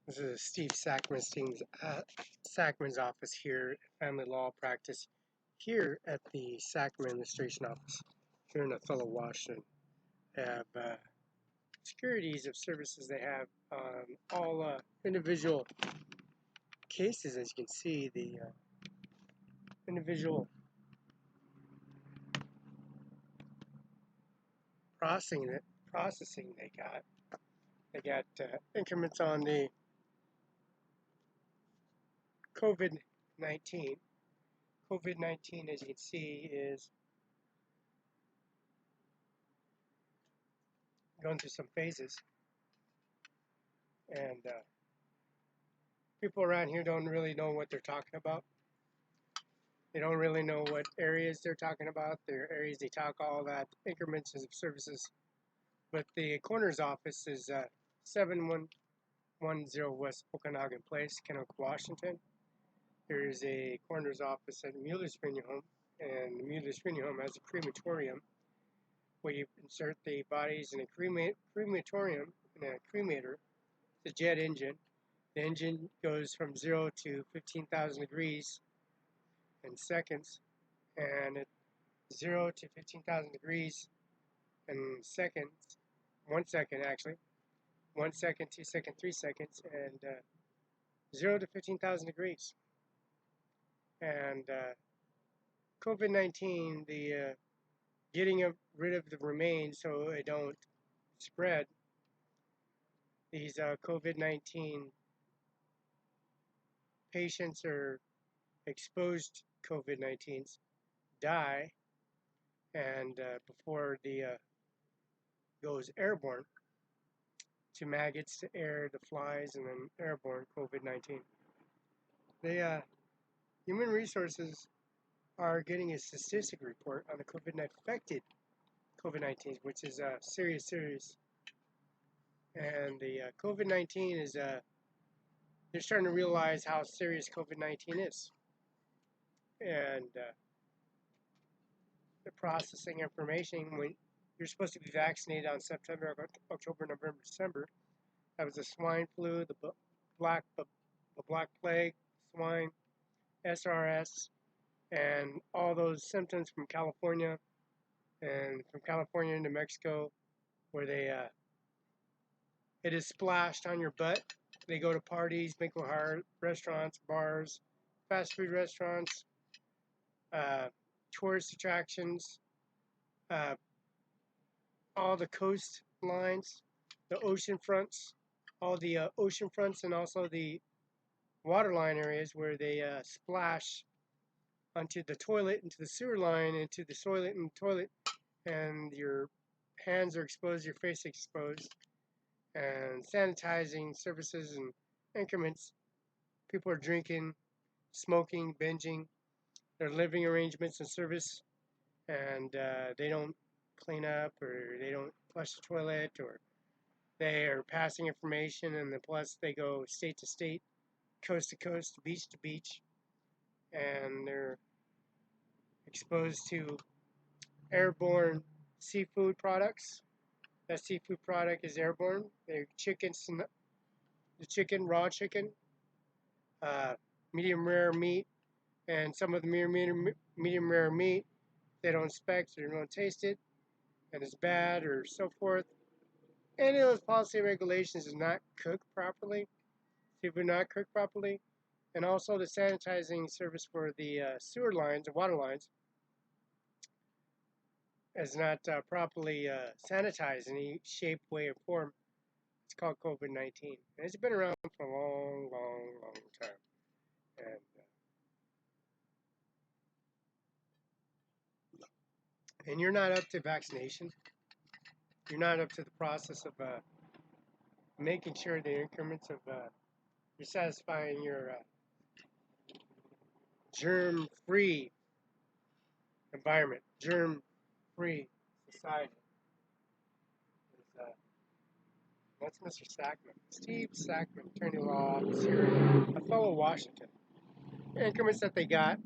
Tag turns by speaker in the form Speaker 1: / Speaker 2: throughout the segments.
Speaker 1: This is Steve Sackman's office here at Family Law Practice here at the Sackman Administration Office here in Othello, Washington. They have securities of services they have on all individual cases. As you can see, the individual processing they got. They got increments on the COVID-19. COVID-19, as you can see, is going through some phases, and people around here don't really know what they're talking about. They don't really know what areas they're talking about. Their areas they talk all that increments of services. But the coroner's office is 7110 West Okanagan Place, Kennewick, Washington. There is a coroner's office at Mueller's Funeral Home, and the Mueller's Funeral Home has a crematorium where you insert the bodies in a crematorium in a cremator. It's a jet engine. The engine goes from 0 to 15,000 degrees in seconds, and at 0 to 15,000 degrees in seconds, 1 second actually, 1 second, 2 seconds, 3 seconds, and 0 to 15,000 degrees. And COVID-19, the getting rid of the remains so it don't spread. These COVID-19 patients or exposed COVID-19s die, and before the goes airborne to maggots, to air, the flies, and then airborne COVID-19. The Human Resources are getting a statistic report on the affected COVID-19, which is serious. And the COVID-19 is, they're starting to realize how serious COVID-19 is. And the processing information, when you're supposed to be vaccinated on September, October, November, December. That was the swine flu, the black plague, swine, SRS, and all those symptoms from California, and from California into Mexico, where they it is splashed on your butt. They go to parties, banquet restaurants, bars, fast food restaurants, tourist attractions, all the coast lines, the ocean fronts, all the ocean fronts, and also the waterline areas where they splash onto the toilet, into the sewer line, into the toilet, and your hands are exposed, your face exposed, and sanitizing services and increments. People are drinking, smoking, binging, their living arrangements and service, and they don't clean up, or they don't flush the toilet, or they are passing information, and then plus they go state to state, coast to coast, beach to beach, and they're exposed to airborne seafood products. That seafood product is airborne. They're raw chicken, medium rare meat, and some of the medium rare meat, they don't inspect or don't taste it, and it's bad, or so forth. Any of those policy regulations is not cooked properly. Seafood not cooked properly, and also the sanitizing service for the sewer lines and water lines is not properly sanitized in any shape, way, or form. It's called COVID-19. And it's been around for a long, long, long time. And you're not up to vaccination. You're not up to the process of making sure the increments of you're satisfying your germ-free environment, germ-free society. That's Mr. Sackman, Steve Sackman, Attorney Law Officer in Othello, Washington. Increments that they got,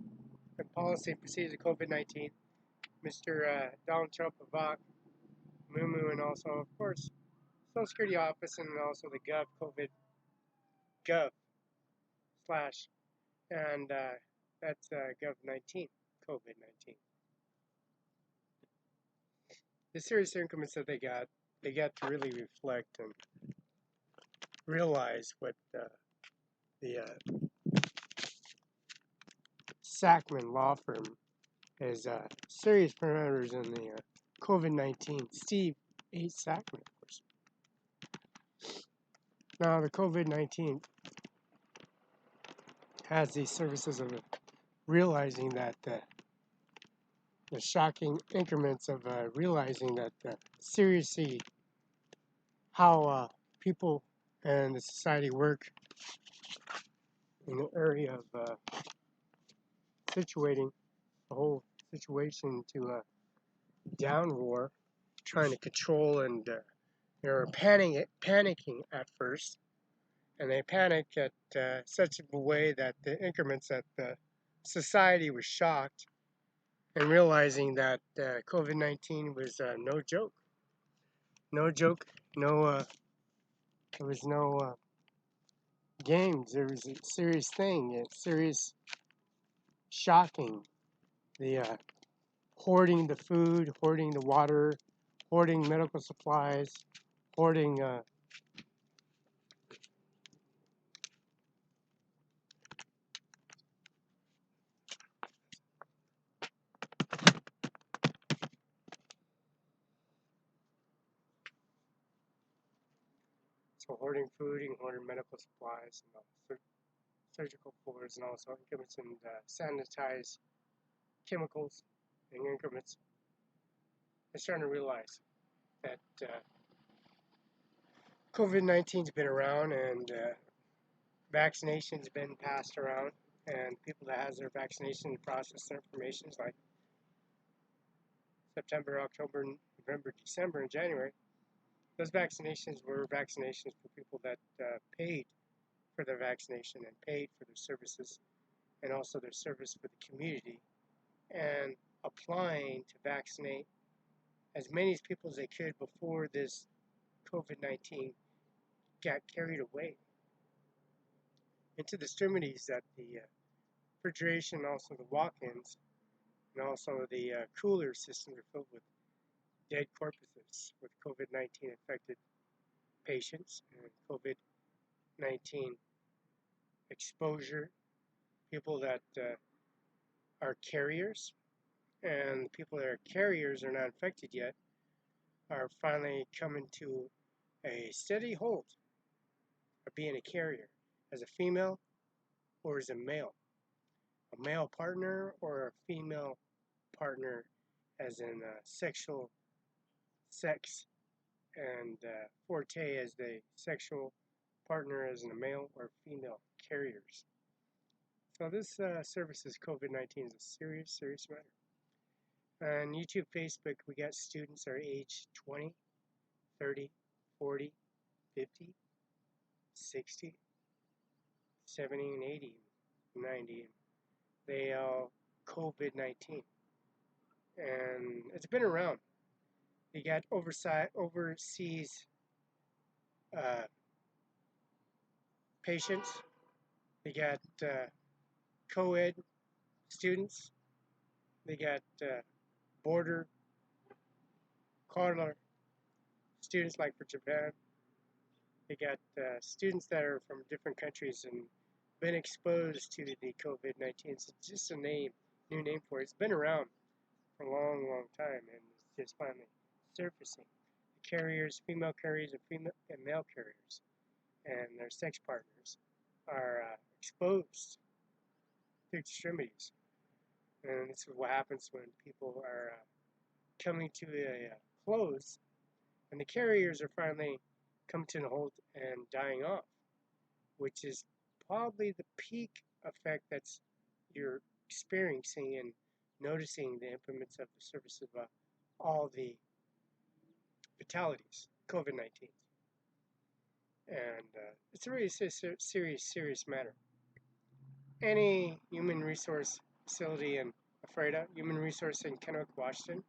Speaker 1: the policy and procedures of COVID-19, Mr. Donald Trump, Ivanka, Mumu, and also, of course, Social Security Office, and also the Gov COVID .gov slash, and that's gov-19, COVID-19. The serious increments that they got to really reflect and realize what the Sackman law firm is serious parameters in the COVID-19. Steve H. Sackman, of course. Now, the COVID-19 has these services of realizing that the shocking increments of realizing that seriously how people and the society work in the area of situating the whole situation to downroar, trying to control, and they're panicking at first, and they panic at such a way that the increments that the society was shocked and realizing that COVID-19 was no joke. No joke, no, there was no games. There was a serious thing, a serious shocking. The hoarding the food, hoarding the water, hoarding medical supplies, hoarding so hoarding food and hoarding medical supplies and surgical floors, and also increments in sanitized chemicals and increments. They're starting to realize that COVID-19's been around, and vaccination's been passed around, and people that has their vaccination process their information like September, October, November, December, and January. Those vaccinations were vaccinations for people that paid for their vaccination and paid for their services, and also their service for the community, and applying to vaccinate as many people as they could before this COVID-19 got carried away into the extremities that the refrigeration, also the walk-ins, and also the cooler systems are filled with dead corpses with COVID-19 infected patients and COVID-19 exposure, people that are carriers, and people that are carriers are not infected yet are finally coming to a steady hold of being a carrier as a female or as a male partner or a female partner as in sexual sex and forte as the sexual partner as in a male or female carriers. So this service is COVID-19 is a serious matter. On YouTube, Facebook, we got students that are age 20, 30, 40, 50, 60, 70, and 80, 90. They all COVID-19. And it's been around. You got overseas patients. They got co-ed students. They got border collar students like for Japan. They got students that are from different countries and been exposed to the COVID-19. It's just a new name for it. It's been around for a long time, and it's just finally surfacing. The carriers, female carriers and male carriers, and their sex partners are exposed to extremities. And this is what happens when people are coming to a close, and the carriers are finally coming to a halt and dying off, which is probably the peak effect that's you're experiencing and noticing the implements of the service of all the fatalities, COVID-19. And it's a really serious matter. Any human resource facility in Ephrata, human resource in Kennewick, Washington,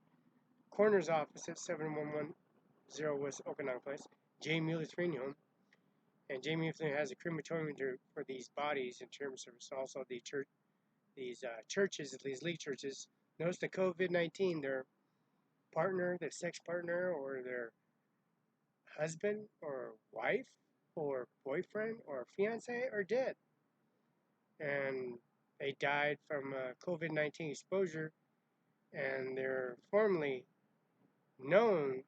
Speaker 1: coroner's office at 7110 West Okanagan Place, J. Mueller's Funeral Home, And Jamie Flynn has a crematorium for these bodies in terms of also the church, these churches, these league churches. Notice the COVID-19, their partner, their sex partner, or their husband, or wife, or boyfriend, or fiance are dead. And they died from COVID-19 exposure, and they're formally known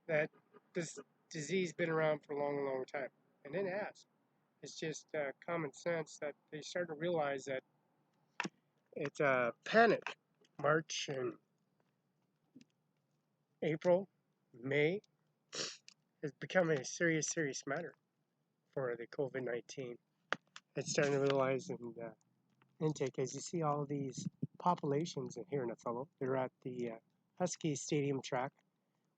Speaker 1: that this disease been around for a long, long time, and it has. It's just common sense that they start to realize that it's a panic. March and April, May has become a serious, serious matter for the COVID-19. It's starting to realize in intake, as you see all these populations in here in Othello, they're at the Husky Stadium track,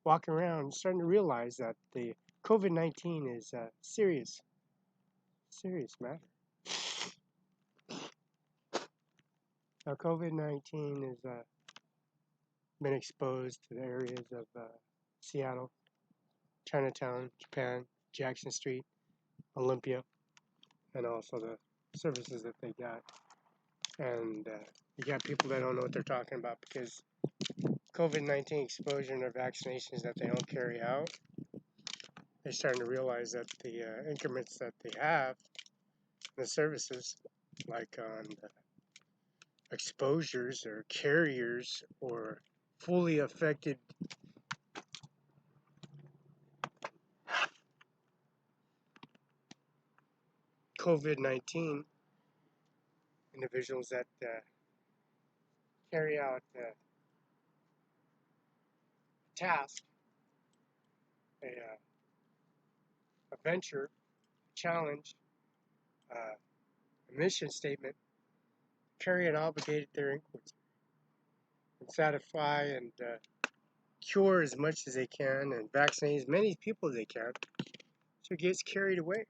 Speaker 1: walking around, starting to realize that the COVID-19 is a serious, serious matter. Now, COVID-19 has been exposed to the areas of Seattle, Chinatown, Japan, Jackson Street, Olympia, and also the services that they got. And you got people that don't know what they're talking about because COVID-19 exposure and their vaccinations that they don't carry out, they're starting to realize that the increments that they have, the services, like on exposures or carriers or fully affected COVID-19 individuals that carry out a task, a venture, a challenge, a mission statement, carry and obligate their inquiries and satisfy and cure as much as they can and vaccinate as many people as they can, so it gets carried away.